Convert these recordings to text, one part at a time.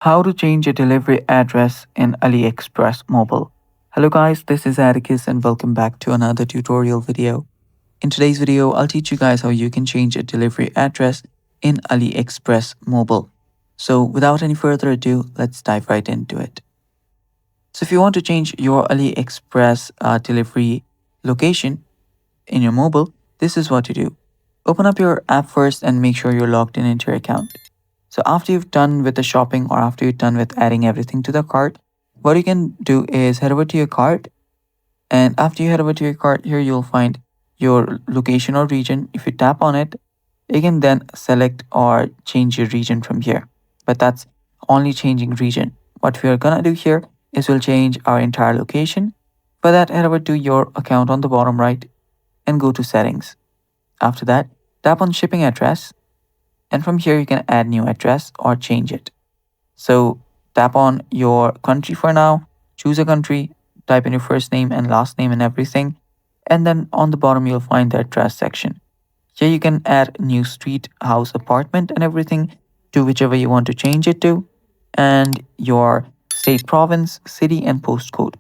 How to change a delivery address in AliExpress mobile. Hello guys, this is Atticus and welcome back to another tutorial video. In today's video, I'll teach you guys how you can change a delivery address in AliExpress mobile. So without any further ado, let's dive right into it. So if you want to change your AliExpress delivery location in your mobile, this is what to do. Open up your app first and make sure you're logged in into your account. So after you've done with the shopping or after you've done with adding everything to the cart, what you can do is head over to your cart. And after you head over to your cart, here you'll find your location or region. If you tap on it, you can then select or change your region from here. But that's only changing region. What we are gonna do here is we'll change our entire location. For that, head over to your account on the bottom right and go to settings. After that, tap on shipping address, and from here you can add new address or change it. So tap on your country for now, choose a country, type in your first name and last name and everything, and then on the bottom you'll find the address section. Here you can add new street, house, apartment and everything to whichever you want to change it to, and your state, province, city and postcode.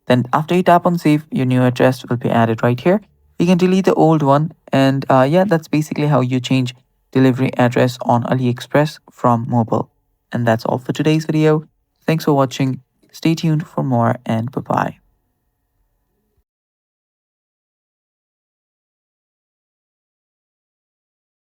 Then after you tap on save, your new address will be added right here. You can delete the old one, and yeah, that's basically how you change delivery address on AliExpress from mobile. And that's all for today's video. Thanks for watching. Stay tuned for more, and bye-bye.